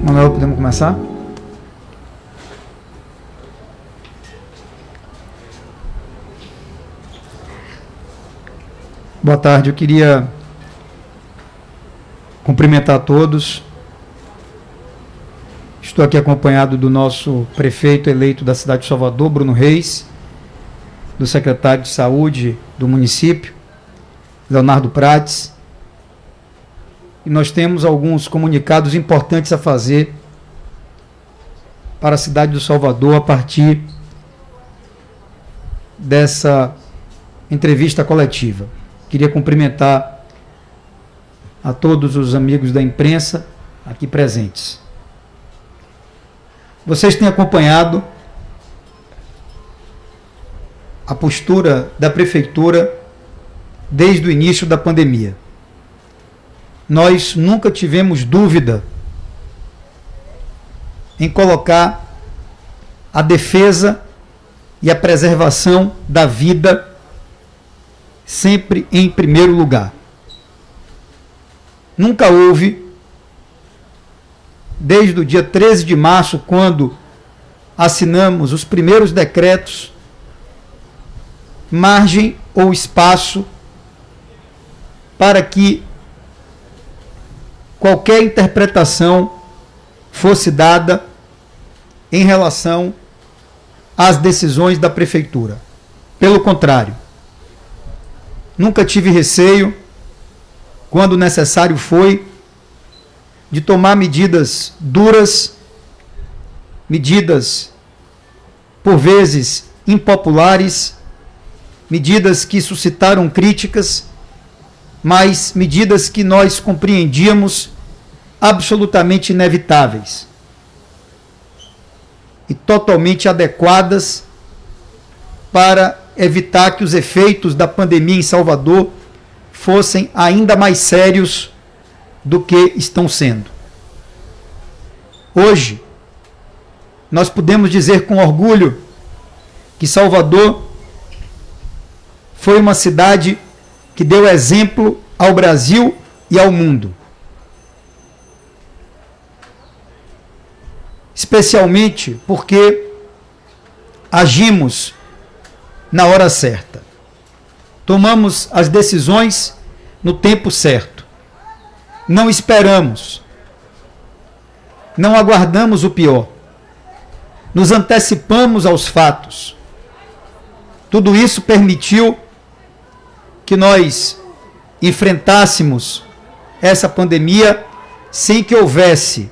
Manuel, podemos começar? Boa tarde, eu queria cumprimentar a todos. Estou aqui acompanhado do nosso prefeito eleito da cidade de Salvador, Bruno Reis, do secretário de saúde do município, Leonardo Prates, e nós temos alguns comunicados importantes a fazer para a cidade do Salvador a partir dessa entrevista coletiva. Queria cumprimentar a todos os amigos da imprensa aqui presentes. Vocês têm acompanhado a postura da prefeitura desde o início da pandemia. Nós nunca tivemos dúvida em colocar a defesa e a preservação da vida sempre em primeiro lugar. Nunca houve, desde o dia 13 de março, quando assinamos os primeiros decretos, margem ou espaço para que qualquer interpretação fosse dada em relação às decisões da prefeitura. Pelo contrário, nunca tive receio, quando necessário foi, de tomar medidas duras, medidas por vezes impopulares, medidas que suscitaram críticas, mas medidas que nós compreendíamos absolutamente inevitáveis e totalmente adequadas para evitar que os efeitos da pandemia em Salvador fossem ainda mais sérios do que estão sendo. Hoje, nós podemos dizer com orgulho que Salvador foi uma cidade que deu exemplo ao Brasil e ao mundo. Especialmente porque agimos na hora certa. Tomamos as decisões no tempo certo. Não esperamos. Não aguardamos o pior. Nos antecipamos aos fatos. Tudo isso permitiu que nós enfrentássemos essa pandemia sem que houvesse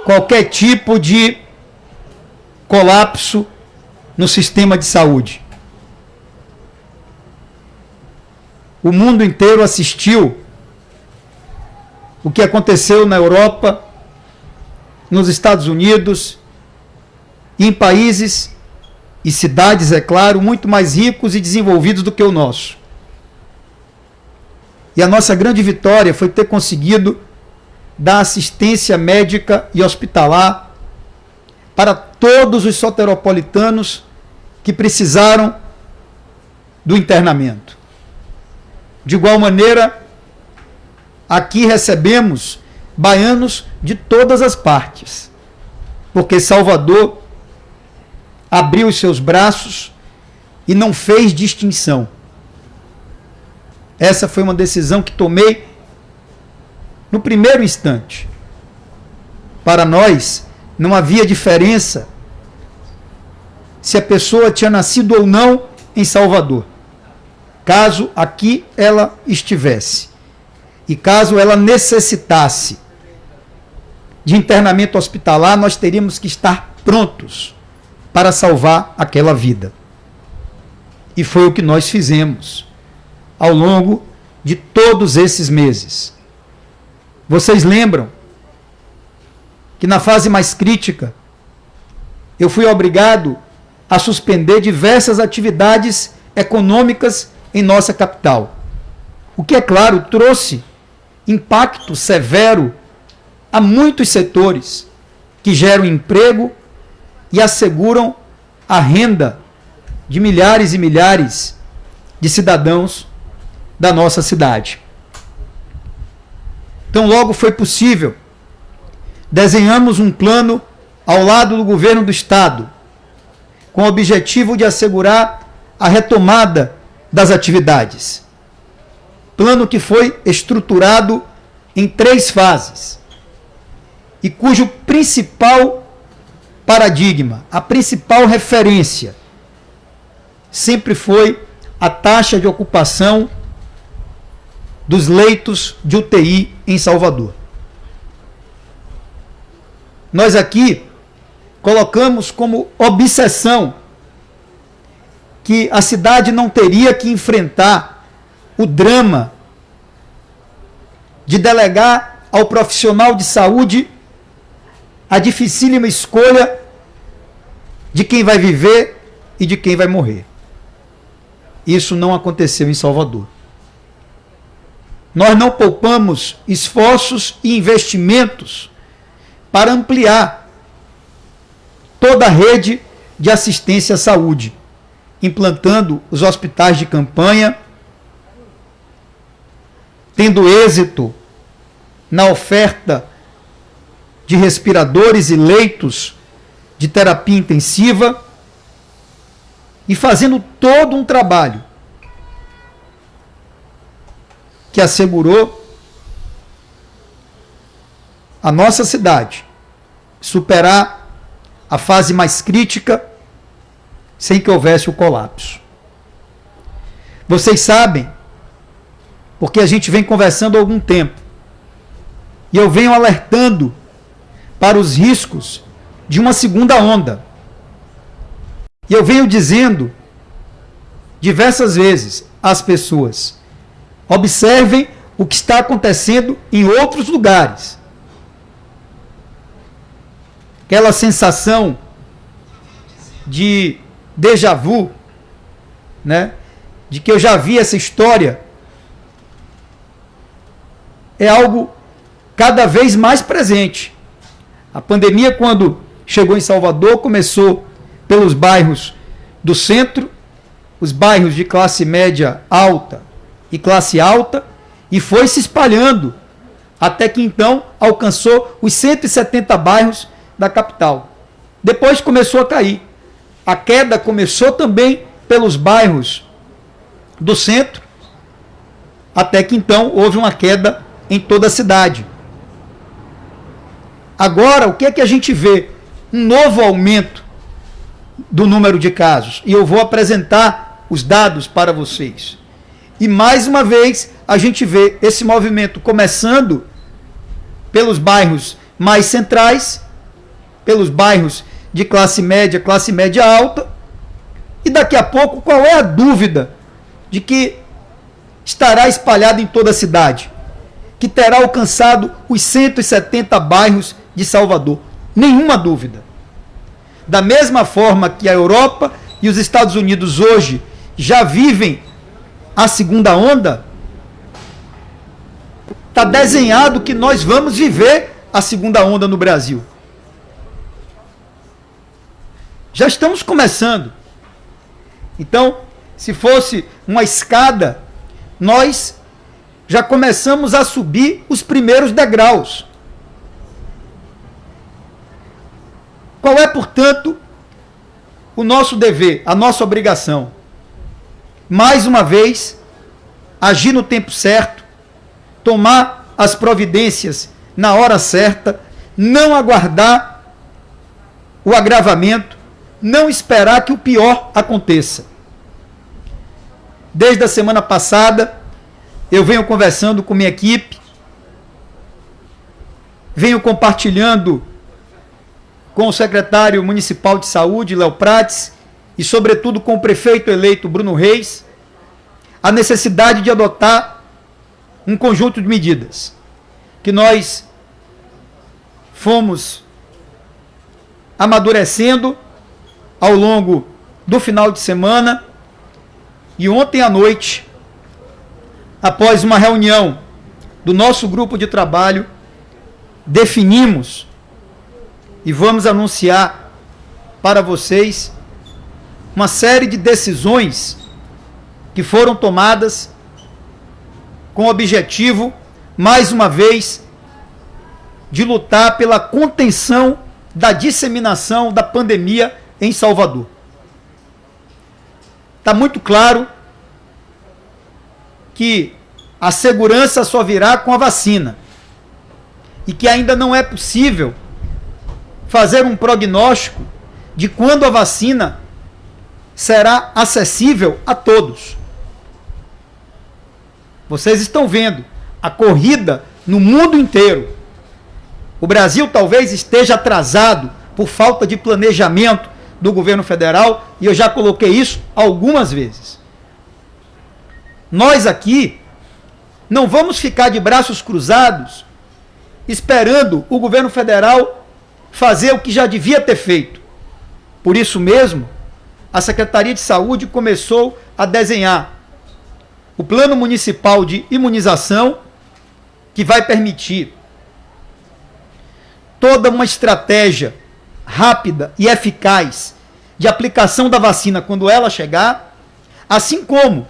qualquer tipo de colapso no sistema de saúde. O mundo inteiro assistiu o que aconteceu na Europa, nos Estados Unidos, e em países e cidades, é claro, muito mais ricos e desenvolvidos do que o nosso. E a nossa grande vitória foi ter conseguido dar assistência médica e hospitalar para todos os soteropolitanos que precisaram do internamento. De igual maneira, aqui recebemos baianos de todas as partes, porque Salvador abriu os seus braços e não fez distinção. Essa foi uma decisão que tomei no primeiro instante. Para nós, não havia diferença se a pessoa tinha nascido ou não em Salvador, caso aqui ela estivesse. E caso ela necessitasse de internamento hospitalar, nós teríamos que estar prontos para salvar aquela vida. E foi o que nós fizemos ao longo de todos esses meses. Vocês lembram que na fase mais crítica eu fui obrigado a suspender diversas atividades econômicas em nossa capital. O que, é claro, trouxe impacto severo a muitos setores que geram emprego e asseguram a renda de milhares e milhares de cidadãos da nossa cidade. Tão logo foi possível, desenhamos um plano ao lado do governo do Estado, com o objetivo de assegurar a retomada das atividades. Plano que foi estruturado em 3 fases e cujo principal paradigma, a principal referência, sempre foi a taxa de ocupação dos leitos de UTI em Salvador. Nós aqui colocamos como obsessão que a cidade não teria que enfrentar o drama de delegar ao profissional de saúde a dificílima escolha de quem vai viver e de quem vai morrer. Isso não aconteceu em Salvador. Nós não poupamos esforços e investimentos para ampliar toda a rede de assistência à saúde, implantando os hospitais de campanha, tendo êxito na oferta de respiradores e leitos de terapia intensiva e fazendo todo um trabalho que assegurou a nossa cidade superar a fase mais crítica sem que houvesse o colapso. Vocês sabem, porque a gente vem conversando há algum tempo, e eu venho alertando para os riscos de uma segunda onda. E eu venho dizendo diversas vezes às pessoas: observem o que está acontecendo em outros lugares. Aquela sensação de déjà vu, né? De que eu já vi essa história, é algo cada vez mais presente. A pandemia, quando chegou em Salvador, começou pelos bairros do centro, os bairros de classe média alta e classe alta, e foi se espalhando, até que então alcançou os 170 bairros da capital. Depois começou a cair. A queda começou também pelos bairros do centro, até que então houve uma queda em toda a cidade. Agora, o que é que a gente vê? Um novo aumento do número de casos. E eu vou apresentar os dados para vocês. E mais uma vez, a gente vê esse movimento começando pelos bairros mais centrais, pelos bairros de classe média alta, e daqui a pouco, qual é a dúvida de que estará espalhado em toda a cidade? Que terá alcançado os 170 bairros de Salvador. Nenhuma dúvida. Da mesma forma que a Europa e os Estados Unidos hoje já vivem a segunda onda, está desenhado que nós vamos viver a segunda onda no Brasil. Já estamos começando. Então, se fosse uma escada, nós já começamos a subir os primeiros degraus. Qual é, portanto, o nosso dever, a nossa obrigação? Mais uma vez, agir no tempo certo, tomar as providências na hora certa, não aguardar o agravamento, não esperar que o pior aconteça. Desde a semana passada, eu venho conversando com minha equipe, venho compartilhando com o secretário municipal de saúde, Léo Prates, e sobretudo com o prefeito eleito, Bruno Reis, a necessidade de adotar um conjunto de medidas que nós fomos amadurecendo ao longo do final de semana, e ontem à noite, após uma reunião do nosso grupo de trabalho, definimos e vamos anunciar para vocês uma série de decisões que foram tomadas com o objetivo mais uma vez, de lutar pela contenção da disseminação da pandemia em Salvador. Está muito claro que a segurança só virá com a vacina e que ainda não é possível fazer um prognóstico de quando a vacina será acessível a todos. Vocês estão vendo a corrida no mundo inteiro. O Brasil talvez esteja atrasado por falta de planejamento do governo federal, e eu já coloquei isso algumas vezes. Nós aqui não vamos ficar de braços cruzados esperando o governo federal fazer o que já devia ter feito. Por isso mesmo, a Secretaria de Saúde começou a desenhar o Plano Municipal de Imunização, que vai permitir toda uma estratégia rápida e eficaz de aplicação da vacina quando ela chegar, assim como,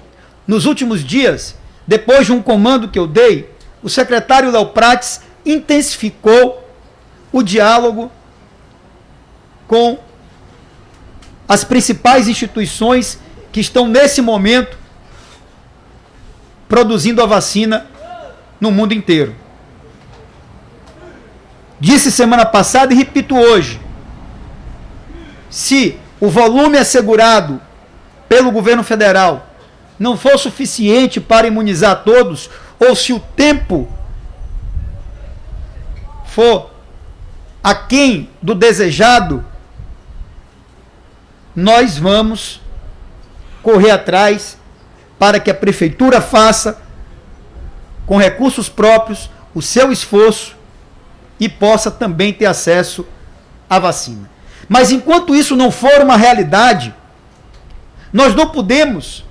nos últimos dias, depois de um comando que eu dei, o secretário Léo Prates intensificou o diálogo com as principais instituições que estão, nesse momento, produzindo a vacina no mundo inteiro. Disse semana passada e repito hoje: se o volume assegurado pelo governo federal não for suficiente para imunizar todos, ou se o tempo for aquém do desejado, nós vamos correr atrás para que a prefeitura faça, com recursos próprios, o seu esforço e possa também ter acesso à vacina. Mas enquanto isso não for uma realidade, nós não podemos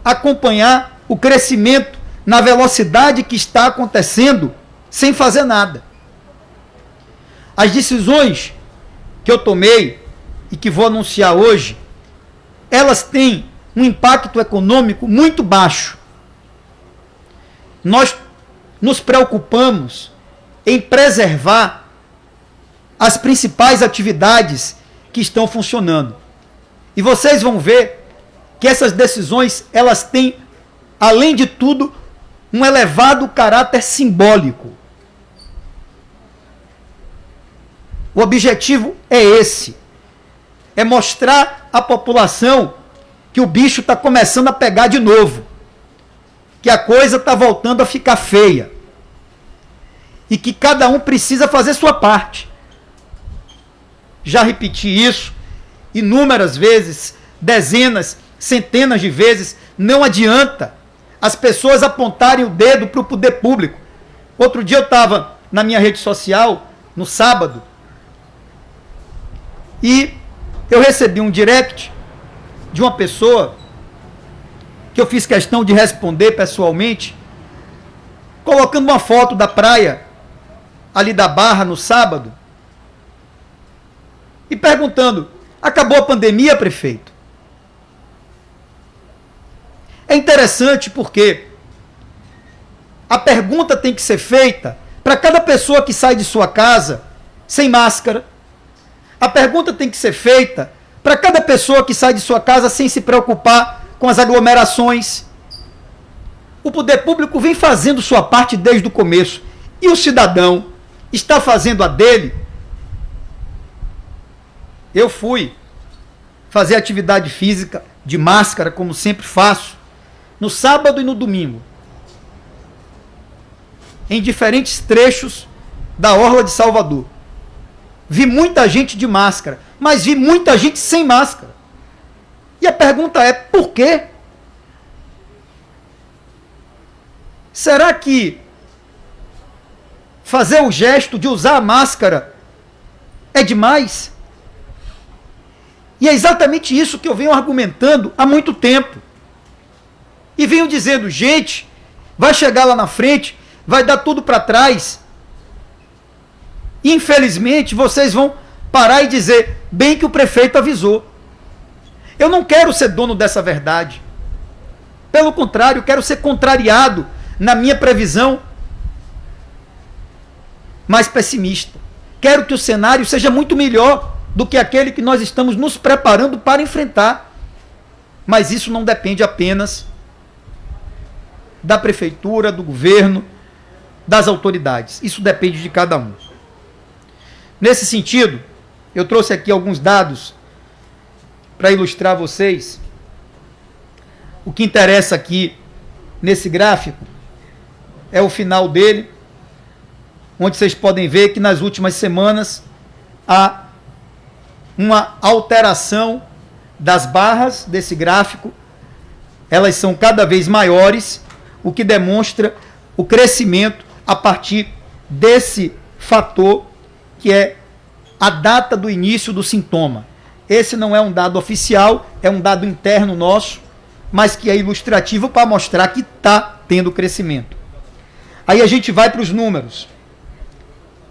acompanhar o crescimento na velocidade que está acontecendo sem fazer nada. As decisões que eu tomei e que vou anunciar hoje, elas têm um impacto econômico muito baixo. Nós nos preocupamos em preservar as principais atividades que estão funcionando. E vocês vão ver que essas decisões, elas têm, além de tudo, um elevado caráter simbólico. O objetivo é esse: é mostrar à população que o bicho está começando a pegar de novo, que a coisa está voltando a ficar feia e que cada um precisa fazer sua parte. Já repeti isso inúmeras vezes, dezenas, centenas de vezes. Não adianta as pessoas apontarem o dedo para o poder público. Outro dia eu estava na minha rede social, no sábado, e eu recebi um direct de uma pessoa que eu fiz questão de responder pessoalmente, colocando uma foto da praia ali da Barra no sábado e perguntando: acabou a pandemia, prefeito? É interessante porque a pergunta tem que ser feita para cada pessoa que sai de sua casa sem máscara. A pergunta tem que ser feita para cada pessoa que sai de sua casa sem se preocupar com as aglomerações. O poder público vem fazendo sua parte desde o começo. E o cidadão está fazendo a dele. Eu fui fazer atividade física de máscara, como sempre faço, no sábado e no domingo, em diferentes trechos da orla de Salvador. Vi muita gente de máscara, mas vi muita gente sem máscara. E a pergunta é: por quê? Será que fazer o gesto de usar a máscara é demais? E é exatamente isso que eu venho argumentando há muito tempo. E venho dizendo: gente, vai chegar lá na frente, vai dar tudo para trás. Infelizmente, vocês vão parar e dizer: bem que o prefeito avisou. Eu não quero ser dono dessa verdade. Pelo contrário, eu quero ser contrariado na minha previsão mais pessimista. Quero que o cenário seja muito melhor do que aquele que nós estamos nos preparando para enfrentar. Mas isso não depende apenas da prefeitura, do governo, das autoridades. Isso depende de cada um. Nesse sentido, eu trouxe aqui alguns dados para ilustrar a vocês. O que interessa aqui nesse gráfico é o final dele, onde vocês podem ver que nas últimas semanas há uma alteração das barras desse gráfico. Elas são cada vez maiores, o que demonstra o crescimento a partir desse fator que é a data do início do sintoma. Esse não é um dado oficial, é um dado interno nosso, mas que é ilustrativo para mostrar que está tendo crescimento. Aí a gente vai para os números.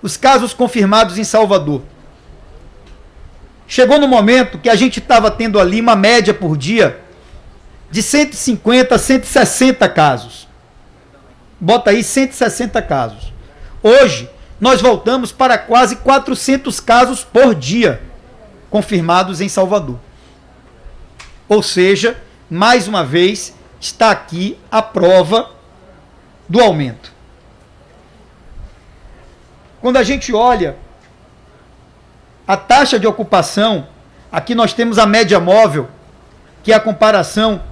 Os casos confirmados em Salvador. Chegou no momento que a gente estava tendo ali uma média por dia de 150 a 160 casos. Bota aí 160 casos. Hoje, nós voltamos para quase 400 casos por dia confirmados em Salvador. Ou seja, mais uma vez, está aqui a prova do aumento. Quando a gente olha a taxa de ocupação, aqui nós temos a média móvel, que é a comparação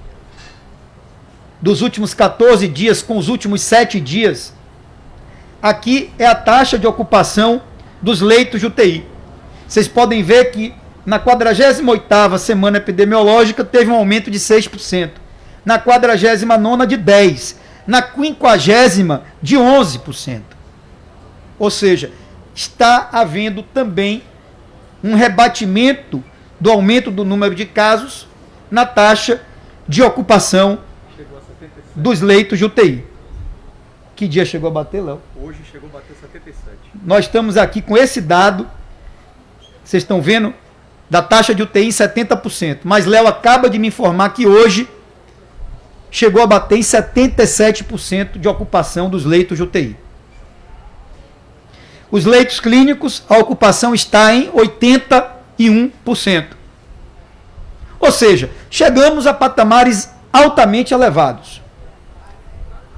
dos últimos 14 dias com os últimos 7 dias. Aqui é a taxa de ocupação dos leitos de UTI. Vocês podem ver que na 48ª semana epidemiológica teve um aumento de 6%. Na 49ª de 10%. Na 50ª de 11%. Ou seja, está havendo também um rebatimento do aumento do número de casos na taxa de ocupação dos leitos de UTI. Que dia chegou a bater, Léo? Hoje chegou a bater 77. Nós estamos aqui com esse dado, vocês estão vendo, da taxa de UTI em 70%. Mas Léo acaba de me informar que hoje chegou a bater em 77% de ocupação dos leitos de UTI. Os leitos clínicos, a ocupação está em 81%. Ou seja, chegamos a patamares altamente elevados.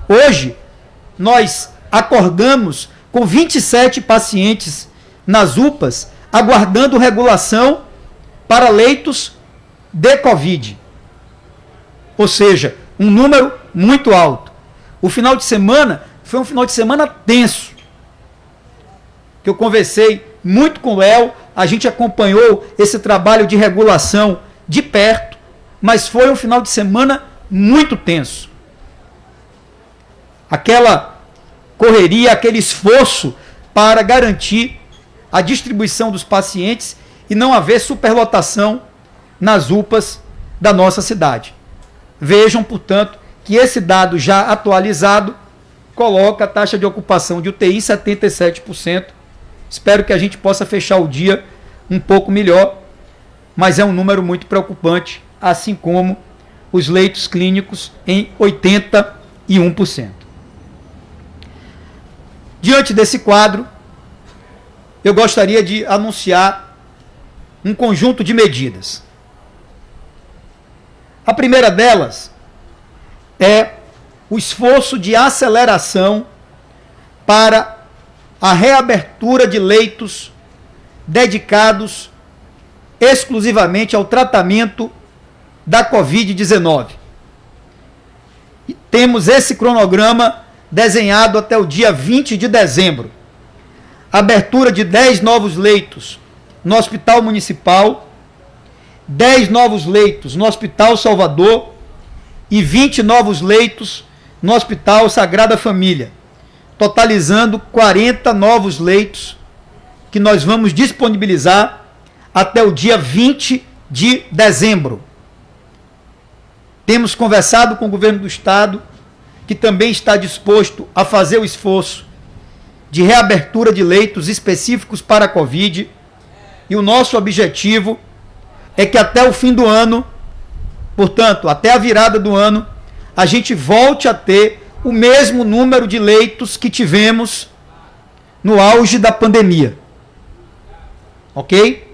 Hoje, nós acordamos com 27 pacientes nas UPAs, aguardando regulação para leitos de Covid. Ou seja, um número muito alto. O final de semana foi um final de semana tenso. Que eu conversei muito com o Léo, a gente acompanhou esse trabalho de regulação de perto, mas foi um final de semana muito tenso. Aquela correria, aquele esforço para garantir a distribuição dos pacientes e não haver superlotação nas UPAs da nossa cidade. Vejam, portanto, que esse dado já atualizado coloca a taxa de ocupação de UTI em 77%. Espero que a gente possa fechar o dia um pouco melhor, mas é um número muito preocupante, assim como os leitos clínicos em 81%. Diante desse quadro, eu gostaria de anunciar um conjunto de medidas. A primeira delas é o esforço de aceleração para a reabertura de leitos dedicados exclusivamente ao tratamento da Covid-19. E temos esse cronograma desenhado até o dia 20 de dezembro. Abertura de 10 novos leitos no Hospital Municipal, 10 novos leitos no Hospital Salvador e 20 novos leitos no Hospital Sagrada Família, totalizando 40 novos leitos que nós vamos disponibilizar até o dia 20 de dezembro. Temos conversado com o governo do estado, que também está disposto a fazer o esforço de reabertura de leitos específicos para a Covid, e o nosso objetivo é que até o fim do ano, portanto, até a virada do ano, a gente volte a ter o mesmo número de leitos que tivemos no auge da pandemia. Ok?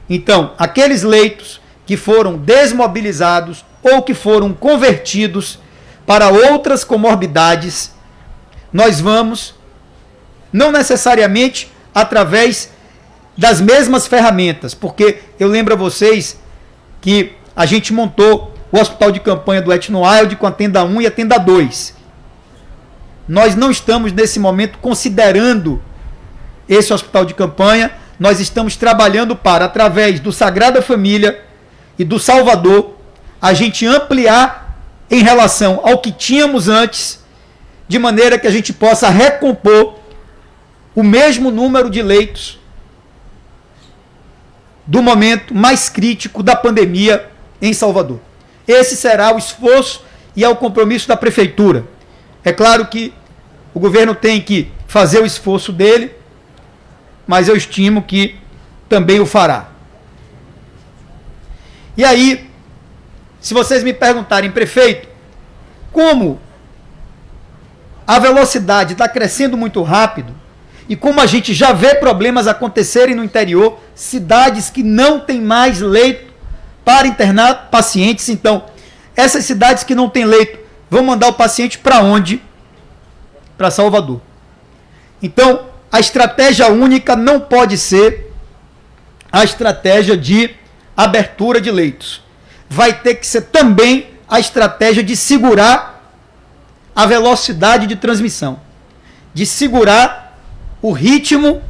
Então, aqueles leitos que foram desmobilizados ou que foram convertidos para outras comorbidades, nós vamos, não necessariamente através das mesmas ferramentas, porque eu lembro a vocês que a gente montou o hospital de campanha do Etnowild com a tenda 1 e a tenda 2. Nós não estamos nesse momento considerando esse hospital de campanha, nós estamos trabalhando para, através do Sagrada Família e do Salvador, a gente ampliar em relação ao que tínhamos antes, de maneira que a gente possa recompor o mesmo número de leitos do momento mais crítico da pandemia em Salvador. Esse será o esforço e é o compromisso da prefeitura. É claro que o governo tem que fazer o esforço dele, mas eu estimo que também o fará. E aí, se vocês me perguntarem, prefeito, como a velocidade está crescendo muito rápido, e como a gente já vê problemas acontecerem no interior, cidades que não têm mais leito para internar pacientes, então, essas cidades que não têm leito, vão mandar o paciente para onde? Para Salvador. Então, a estratégia única não pode ser a estratégia de abertura de leitos. Vai ter que ser também a estratégia de segurar a velocidade de transmissão, de segurar o ritmo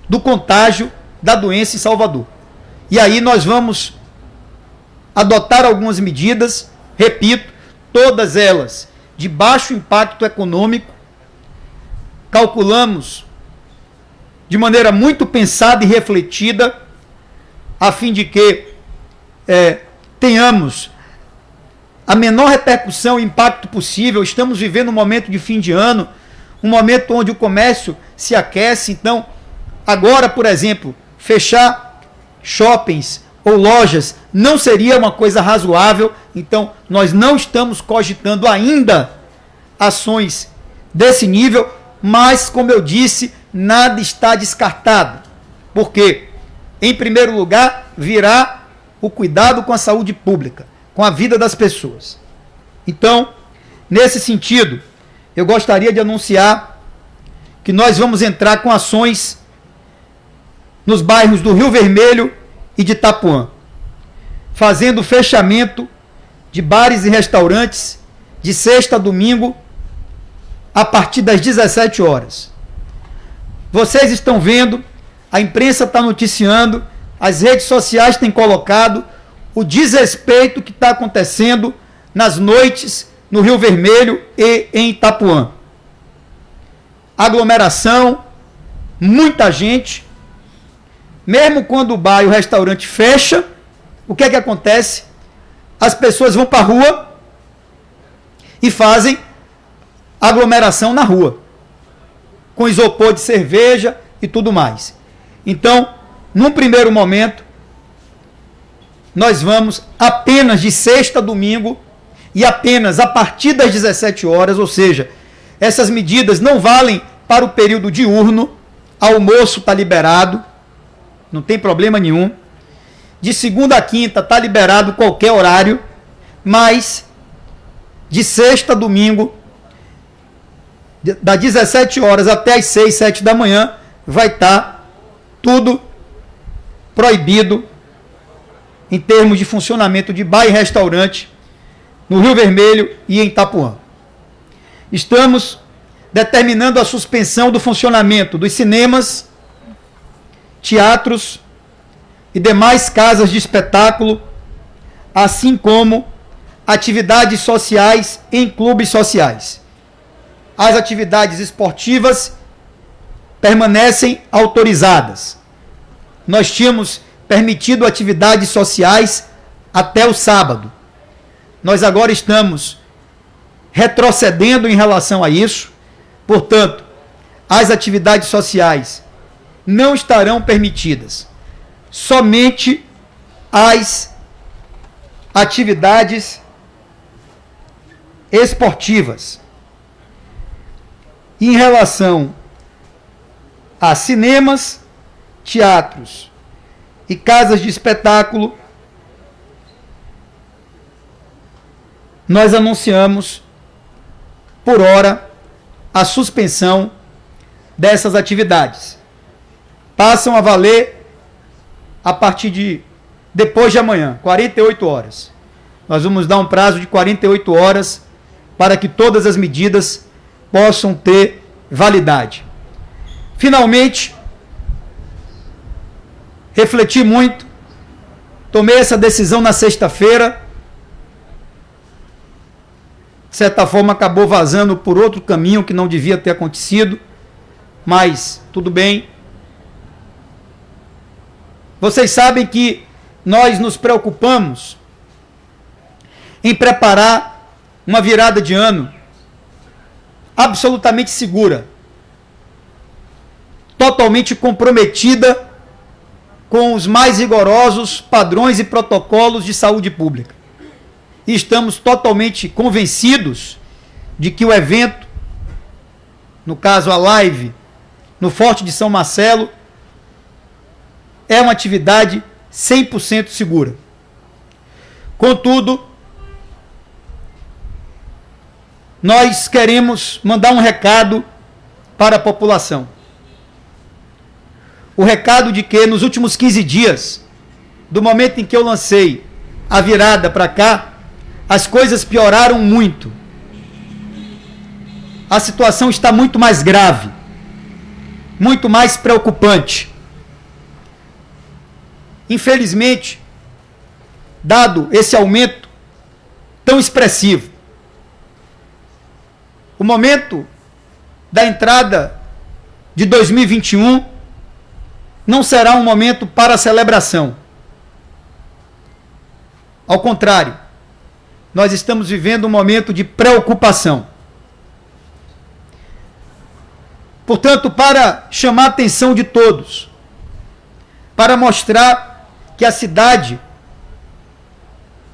do contágio da doença em Salvador. E aí nós vamos adotar algumas medidas, repito, todas elas de baixo impacto econômico. Calculamos de maneira muito pensada e refletida, a fim de que tenhamos a menor repercussão e impacto possível. Estamos vivendo um momento de fim de ano, um momento onde o comércio se aquece. Então, agora, por exemplo, fechar shoppings ou lojas não seria uma coisa razoável. Então, nós não estamos cogitando ainda ações desse nível, mas, como eu disse, nada está descartado. Porque, em primeiro lugar, virá o cuidado com a saúde pública, com a vida das pessoas. Então, nesse sentido, eu gostaria de anunciar que nós vamos entrar com ações nos bairros do Rio Vermelho e de Itapuã, fazendo fechamento de bares e restaurantes de sexta a domingo a partir das 17 horas. Vocês estão vendo, a imprensa está noticiando, as redes sociais têm colocado o desrespeito que está acontecendo nas noites no Rio Vermelho e em Itapuã. Aglomeração, muita gente. Mesmo quando o bar e o restaurante fecha, o que é que acontece? As pessoas vão para a rua e fazem aglomeração na rua, com isopor de cerveja e tudo mais. Então, num primeiro momento, nós vamos apenas de sexta a domingo e apenas a partir das 17 horas, ou seja, essas medidas não valem para o período diurno, almoço está liberado, não tem problema nenhum. De segunda a quinta está liberado qualquer horário, mas de sexta a domingo, das 17 horas até as 6, 7 da manhã, vai estar tudo proibido em termos de funcionamento de bar e restaurante no Rio Vermelho e em Itapuã. Estamos determinando a suspensão do funcionamento dos cinemas, teatros e demais casas de espetáculo, assim como atividades sociais em clubes sociais. As atividades esportivas permanecem autorizadas. Nós tínhamos permitido atividades sociais até o sábado. Nós agora estamos retrocedendo em relação a isso. Portanto, as atividades sociais não estarão permitidas. Somente as atividades esportivas. em relação a cinemas, teatros e casas de espetáculo, nós anunciamos, por hora, a suspensão dessas atividades. Passam a valer a partir de depois de amanhã, 48 horas. Nós vamos dar um prazo de 48 horas para que todas as medidas possam ter validade. Finalmente, refleti muito, tomei essa decisão na sexta-feira, de certa forma acabou vazando por outro caminho que não devia ter acontecido, mas tudo bem. Vocês sabem que nós nos preocupamos em preparar uma virada de ano absolutamente segura, totalmente comprometida com os mais rigorosos padrões e protocolos de saúde pública. E estamos totalmente convencidos de que o evento, no caso a live, no Forte de São Marcelo, é uma atividade 100% segura. Contudo, nós queremos mandar um recado para a população. O recado de que nos últimos 15 dias, do momento em que eu lancei a virada para cá, as coisas pioraram muito. A situação está muito mais grave, muito mais preocupante. Infelizmente, dado esse aumento tão expressivo, o momento da entrada de 2021 não será um momento para celebração. Ao contrário, nós estamos vivendo um momento de preocupação. Portanto, para chamar a atenção de todos, para mostrar que a cidade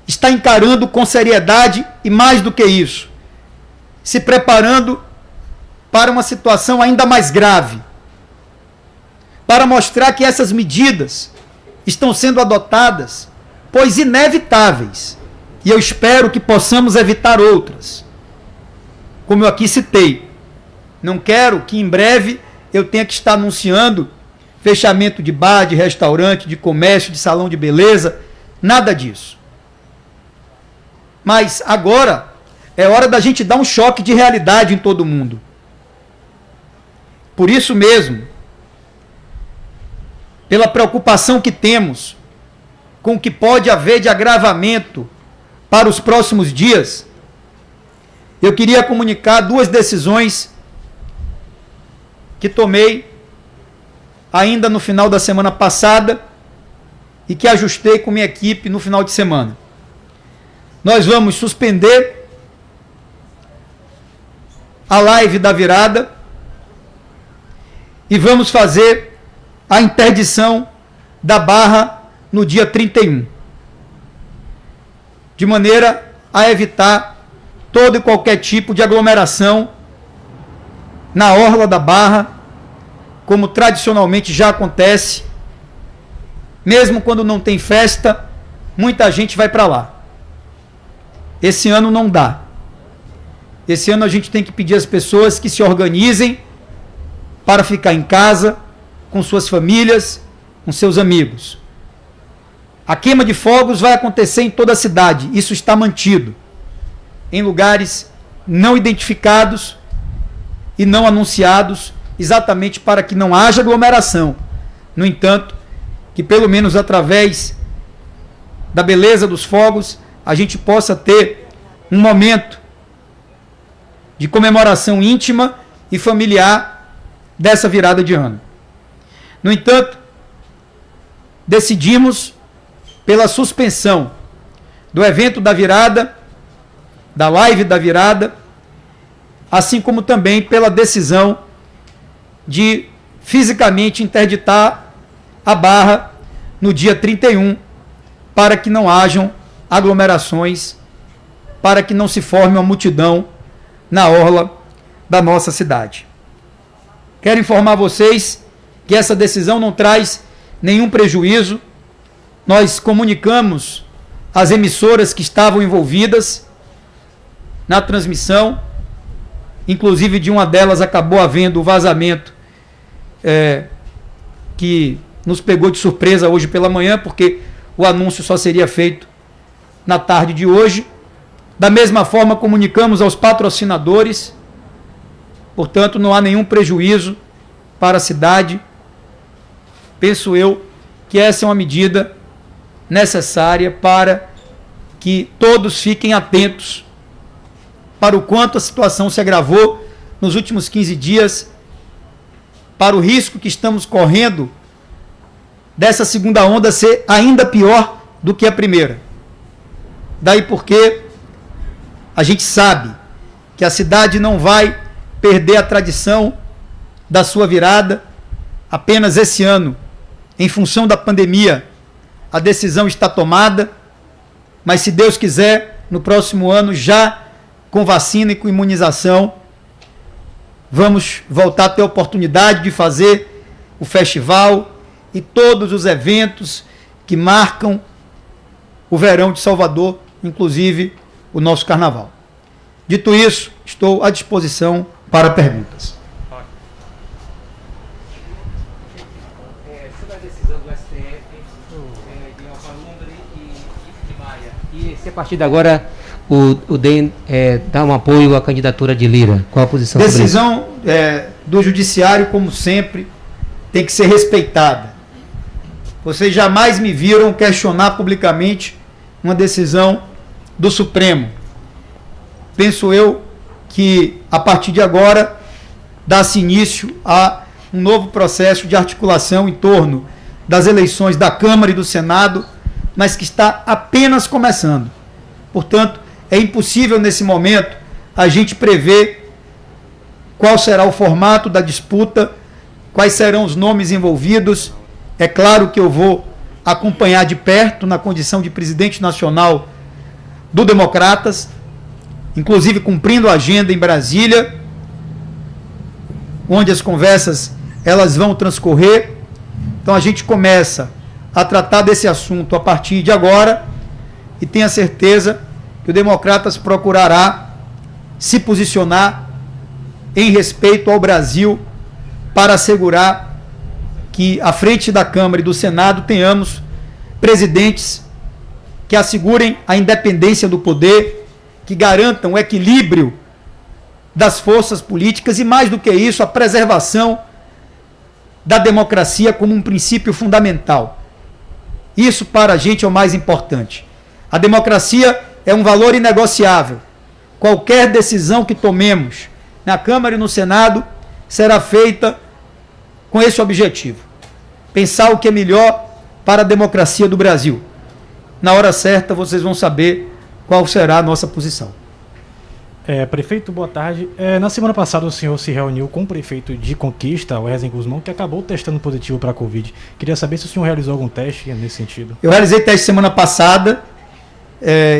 está encarando com seriedade e, mais do que isso, se preparando para uma situação ainda mais grave, para mostrar que essas medidas estão sendo adotadas, pois inevitáveis, e eu espero que possamos evitar outras, como eu aqui citei. Não quero que em breve eu tenha que estar anunciando fechamento de bar, de restaurante, de comércio, de salão de beleza, nada disso. Mas agora é hora da gente dar um choque de realidade em todo mundo. Por isso mesmo, pela preocupação que temos com o que pode haver de agravamento para os próximos dias, eu queria comunicar duas decisões que tomei ainda no final da semana passada e que ajustei com minha equipe no final de semana. Nós vamos suspender a live da virada e vamos fazer a interdição da barra no dia 31, de maneira a evitar todo e qualquer tipo de aglomeração na orla da barra, como tradicionalmente já acontece. Mesmo quando não tem festa, muita gente vai para lá. Esse ano não dá. Esse ano a gente tem que pedir às pessoas que se organizem para ficar em casa, com suas famílias, com seus amigos. A queima de fogos vai acontecer em toda a cidade, isso está mantido, em lugares não identificados e não anunciados, exatamente para que não haja aglomeração. No entanto, que pelo menos através da beleza dos fogos, a gente possa ter um momento de comemoração íntima e familiar dessa virada de ano. No entanto, decidimos pela suspensão do evento da virada, da live da virada, assim como também pela decisão de fisicamente interditar a barra no dia 31, para que não hajam aglomerações, para que não se forme uma multidão na orla da nossa cidade. Quero informar vocês que essa decisão não traz nenhum prejuízo. Nós comunicamos às emissoras que estavam envolvidas na transmissão, inclusive de uma delas acabou havendo o vazamento que nos pegou de surpresa hoje pela manhã, porque o anúncio só seria feito na tarde de hoje. Da mesma forma, comunicamos aos patrocinadores, portanto, não há nenhum prejuízo para a cidade. Penso eu que essa é uma medida necessária para que todos fiquem atentos para o quanto a situação se agravou nos últimos 15 dias, para o risco que estamos correndo dessa segunda onda ser ainda pior do que a primeira. Daí porque a gente sabe que a cidade não vai perder a tradição da sua virada apenas esse ano. Em função da pandemia, a decisão está tomada, mas se Deus quiser, no próximo ano, já com vacina e com imunização, vamos voltar a ter a oportunidade de fazer o festival e todos os eventos que marcam o verão de Salvador, inclusive o nosso carnaval. Dito isso, estou à disposição para perguntas. Sobre a decisão do STF de Alcolumbre e Maia, e se a partir de agora o DEM dá um apoio à candidatura de Lira, qual a posição sobre isso? Decisão do Judiciário, como sempre, tem que ser respeitada. Vocês jamais me viram questionar publicamente uma decisão do Supremo. Penso eu que, a partir de agora, dá-se início a um novo processo de articulação em torno das eleições da Câmara e do Senado, mas que está apenas começando. Portanto, é impossível, nesse momento, a gente prever qual será o formato da disputa, quais serão os nomes envolvidos. É claro que eu vou acompanhar de perto, na condição de presidente nacional do Democratas, inclusive cumprindo a agenda em Brasília, onde as conversas elas vão transcorrer. Então a gente começa a tratar desse assunto a partir de agora e tenha certeza que o Democratas procurará se posicionar em respeito ao Brasil para assegurar que à frente da Câmara e do Senado tenhamos presidentes que assegurem a independência do poder, que garantam o equilíbrio das forças políticas e, mais do que isso, a preservação da democracia como um princípio fundamental. Isso para a gente é o mais importante. A democracia é um valor inegociável. Qualquer decisão que tomemos na Câmara e no Senado será feita com esse objetivo: pensar o que é melhor para a democracia do Brasil. Na hora certa vocês vão saber qual será a nossa posição. Prefeito, boa tarde. Na semana passada o senhor se reuniu com o prefeito de Conquista, o Rezen Guzmão, que acabou testando positivo para a Covid. Queria saber se o senhor realizou algum teste nesse sentido. Eu realizei teste semana passada,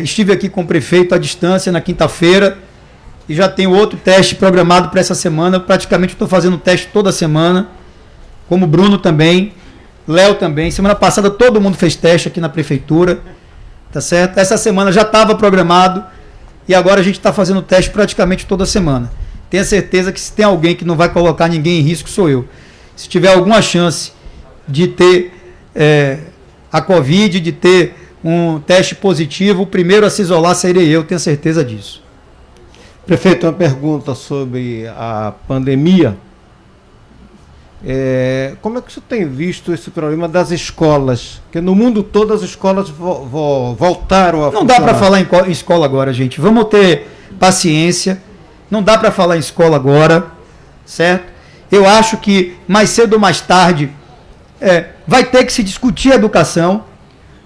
estive aqui com o prefeito à distância na quinta-feira e já tenho outro teste programado para essa semana. Praticamente estou fazendo teste toda semana, como o Bruno também, Léo também. Semana passada todo mundo fez teste aqui na prefeitura, tá certo? Essa semana já estava programado e agora a gente está fazendo teste praticamente toda semana. Tenha certeza que se tem alguém que não vai colocar ninguém em risco, sou eu. Se tiver alguma chance de ter a Covid, de ter um teste positivo, o primeiro a se isolar serei eu, tenho certeza disso. Prefeito, uma pergunta sobre a pandemia. Como é que você tem visto esse problema das escolas? Porque no mundo todo as escolas voltaram a funcionar. Não dá para falar em escola agora, gente. Vamos ter paciência. Não dá para falar em escola agora, certo? Eu acho que mais cedo ou mais tarde vai ter que se discutir a educação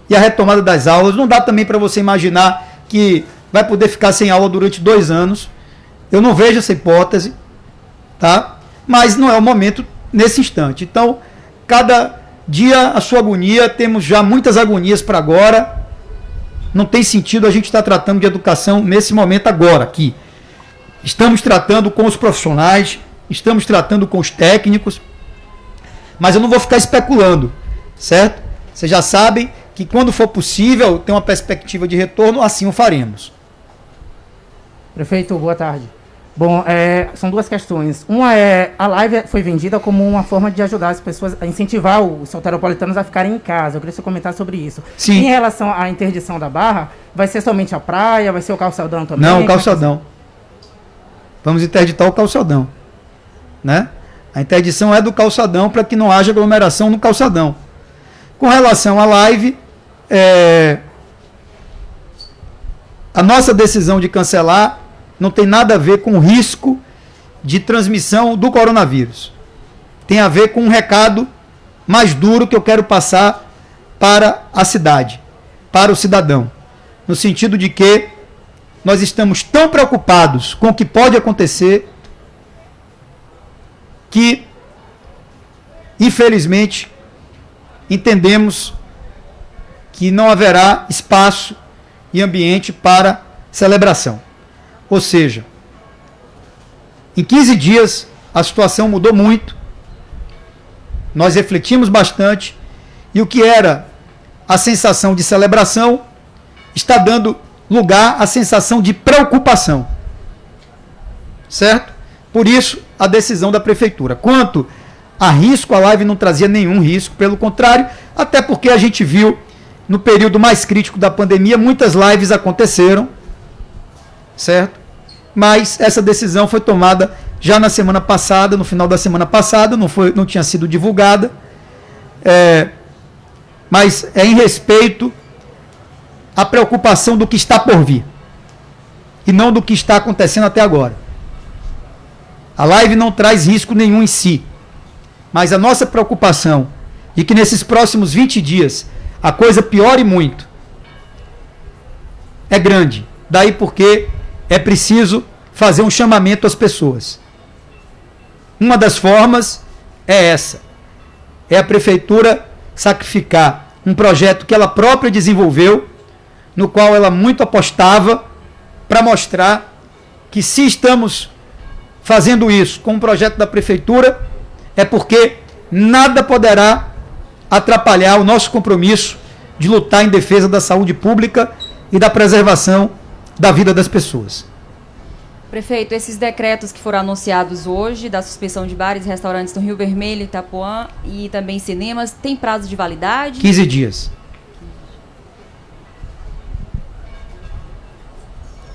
e a retomada das aulas. Não dá também para você imaginar que vai poder ficar sem aula durante 2 anos. Eu não vejo essa hipótese, tá? Mas não é o momento nesse instante. Então, cada dia a sua agonia, temos já muitas agonias para agora. Não tem sentido a gente estar tratando de educação nesse momento agora, aqui. Estamos tratando com os profissionais, estamos tratando com os técnicos, mas eu não vou ficar especulando, certo? Vocês já sabem que quando for possível, ter uma perspectiva de retorno, assim o faremos. Prefeito, boa tarde. Bom, são duas questões. Uma é, a live foi vendida como uma forma de ajudar as pessoas, a incentivar os soteropolitanos a ficarem em casa. Eu queria que você comentar sobre isso. Sim. Em relação à interdição da barra, vai ser somente a praia, vai ser o calçadão também? Não, o calçadão. Vamos interditar o calçadão, né? A interdição é do calçadão para que não haja aglomeração no calçadão. Com relação à live, a nossa decisão de cancelar não tem nada a ver com o risco de transmissão do coronavírus. Tem a ver com um recado mais duro que eu quero passar para a cidade, para o cidadão. No sentido de que nós estamos tão preocupados com o que pode acontecer que, infelizmente, entendemos que não haverá espaço e ambiente para celebração. Ou seja, em 15 dias a situação mudou muito, nós refletimos bastante e o que era a sensação de celebração está dando lugar à sensação de preocupação. Certo? Por isso, a decisão da prefeitura. Quanto a risco, a live não trazia nenhum risco, pelo contrário, até porque a gente viu no período mais crítico da pandemia, muitas lives aconteceram, certo? Mas essa decisão foi tomada já na semana passada, no final da semana passada, não tinha sido divulgada, mas é em respeito à preocupação do que está por vir, e não do que está acontecendo até agora. A live não traz risco nenhum em si, mas a nossa preocupação de que nesses próximos 20 dias a coisa piore muito é grande. Daí porque é preciso fazer um chamamento às pessoas. Uma das formas é essa. É a prefeitura sacrificar um projeto que ela própria desenvolveu, no qual ela muito apostava, para mostrar que se estamos fazendo isso com um projeto da prefeitura, é porque nada poderá atrapalhar o nosso compromisso de lutar em defesa da saúde pública e da preservação da vida das pessoas. Prefeito, esses decretos que foram anunciados hoje, da suspensão de bares e restaurantes no Rio Vermelho, Itapuã e também cinemas, tem prazo de validade? 15 dias.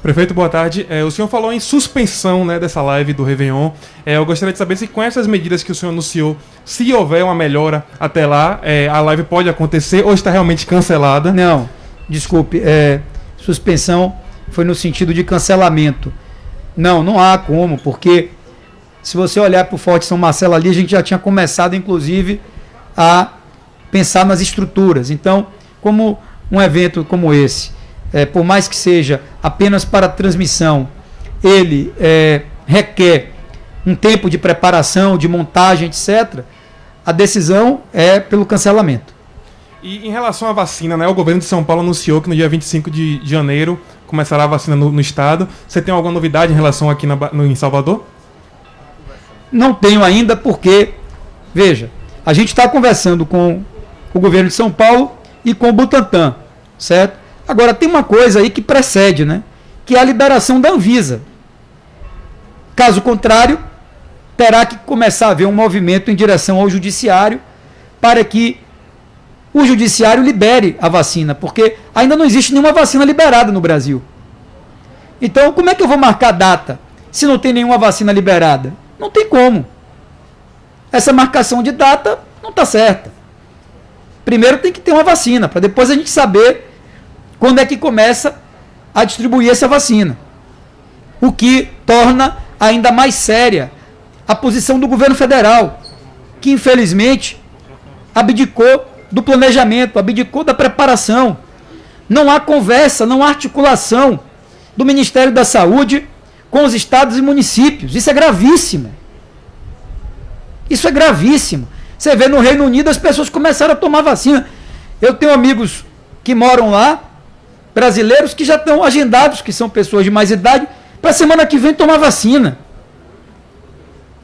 Prefeito, boa tarde. O senhor falou em suspensão, né, dessa live do Réveillon. Eu gostaria de saber se com essas medidas que o senhor anunciou, se houver uma melhora até lá, a live pode acontecer ou está realmente cancelada? Não, desculpe. Suspensão foi no sentido de cancelamento. Não há como, porque se você olhar para o Forte São Marcelo ali, a gente já tinha começado, inclusive, a pensar nas estruturas. Então, como um evento como esse, por mais que seja apenas para transmissão, ele requer um tempo de preparação, de montagem, etc., a decisão é pelo cancelamento. E em relação à vacina, né, o governo de São Paulo anunciou que no dia 25 de janeiro começará a vacina no estado. Você tem alguma novidade em relação aqui em Salvador? Não tenho ainda porque, veja, a gente está conversando com o governo de São Paulo e com o Butantan, certo? Agora, tem uma coisa aí que precede, né? Que é a liberação da Anvisa. Caso contrário, terá que começar a haver um movimento em direção ao judiciário para que o judiciário libere a vacina, porque ainda não existe nenhuma vacina liberada no Brasil. Então, como é que eu vou marcar data se não tem nenhuma vacina liberada? Não tem como. Essa marcação de data não está certa. Primeiro tem que ter uma vacina, para depois a gente saber quando é que começa a distribuir essa vacina. O que torna ainda mais séria a posição do governo federal, que infelizmente abdicou do planejamento, abdicou da preparação. Não há conversa, não há articulação do Ministério da Saúde com os estados e municípios. Isso é gravíssimo. Isso é gravíssimo. Você vê no Reino Unido as pessoas começaram a tomar vacina. Eu tenho amigos que moram lá, brasileiros, que já estão agendados, que são pessoas de mais idade, para a semana que vem tomar vacina.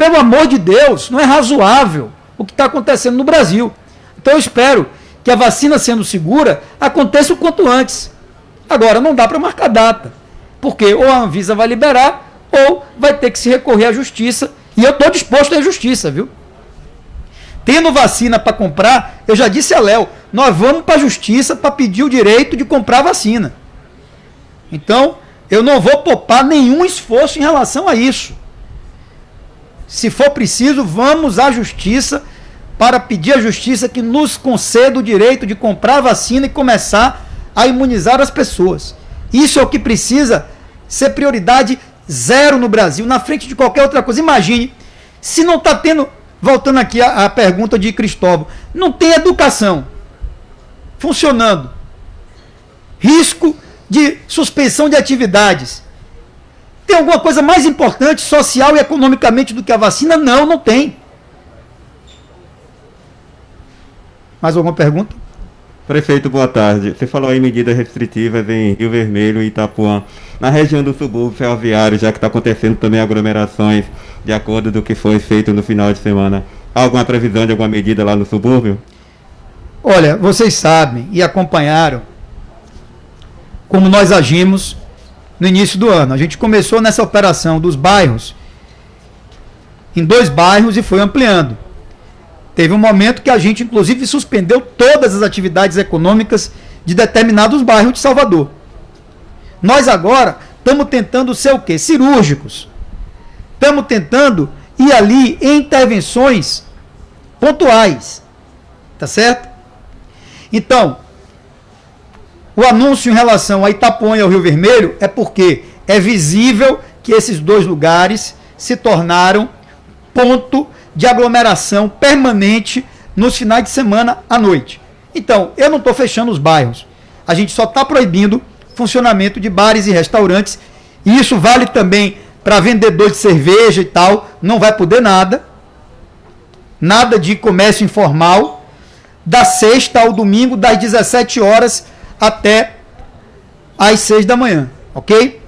pelo amor de Deus, não é razoável o que está acontecendo no Brasil. Então eu espero que a vacina sendo segura aconteça o quanto antes. Agora, não dá para marcar data, porque ou a Anvisa vai liberar, ou vai ter que se recorrer à justiça, e eu estou disposto à justiça, viu? Tendo vacina para comprar, eu já disse a Léo, nós vamos para a justiça para pedir o direito de comprar vacina. Então, eu não vou poupar nenhum esforço em relação a isso. Se for preciso, vamos à justiça para pedir à justiça que nos conceda o direito de comprar vacina e começar a imunizar as pessoas. Isso é o que precisa ser prioridade zero no Brasil, na frente de qualquer outra coisa. Imagine, se não está tendo, voltando aqui à pergunta de Cristóvão, não tem educação funcionando, risco de suspensão de atividades. Tem alguma coisa mais importante, social e economicamente, do que a vacina? Não, não tem. Mais alguma pergunta? Prefeito, boa tarde. Você falou aí medidas restritivas em Rio Vermelho e Itapuã. Na região do subúrbio ferroviário, já que está acontecendo também aglomerações, de acordo do que foi feito no final de semana, há alguma previsão de alguma medida lá no subúrbio? Olha, vocês sabem e acompanharam como nós agimos no início do ano. A gente começou nessa operação dos bairros, em 2 bairros, e foi ampliando. Teve um momento que a gente, inclusive, suspendeu todas as atividades econômicas de determinados bairros de Salvador. Nós agora estamos tentando ser o quê? Cirúrgicos. Estamos tentando ir ali em intervenções pontuais. Tá certo? Então, o anúncio em relação a Itapuã e ao Rio Vermelho é porque é visível que esses 2 lugares se tornaram ponto de aglomeração permanente nos finais de semana à noite. Então, eu não estou fechando os bairros. A gente só está proibindo funcionamento de bares e restaurantes. E isso vale também para vendedores de cerveja e tal. Não vai poder nada. Nada de comércio informal. Da sexta ao domingo, das 17 horas até às 6 da manhã. Ok?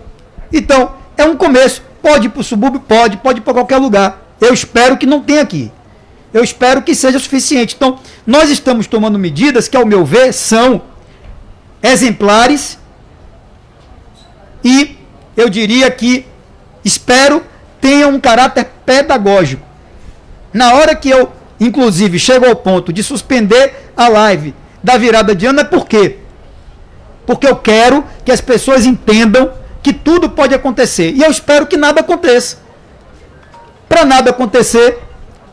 Então, é um começo. Pode ir para o subúrbio? Pode ir para qualquer lugar. Eu espero que não tenha aqui. Eu espero que seja suficiente. Então, nós estamos tomando medidas que, ao meu ver, são exemplares e, eu diria que, espero, tenham um caráter pedagógico. Na hora que eu, inclusive, chego ao ponto de suspender a live da virada de ano, é por quê? Porque eu quero que as pessoas entendam que tudo pode acontecer. E eu espero que nada aconteça. Para nada acontecer,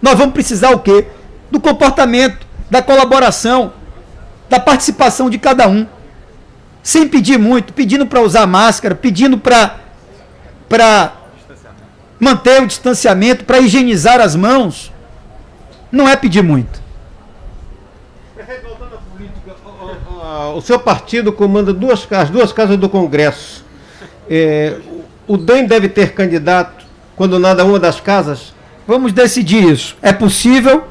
nós vamos precisar o quê? Do comportamento, da colaboração, da participação de cada um. Sem pedir muito, pedindo para usar máscara, pedindo para manter o distanciamento, para higienizar as mãos. Não é pedir muito. Prefeito, voltando à política, o seu partido comanda as 2 casas do Congresso. O DEM deve ter candidato quando nada uma das casas? Vamos decidir isso. É possível?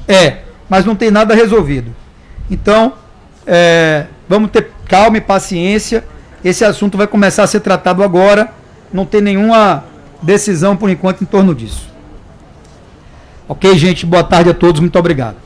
É, mas não tem nada resolvido. Então, vamos ter calma e paciência. Esse assunto vai começar a ser tratado agora. Não tem nenhuma decisão, por enquanto, em torno disso. Ok, gente? Boa tarde a todos. Muito obrigado.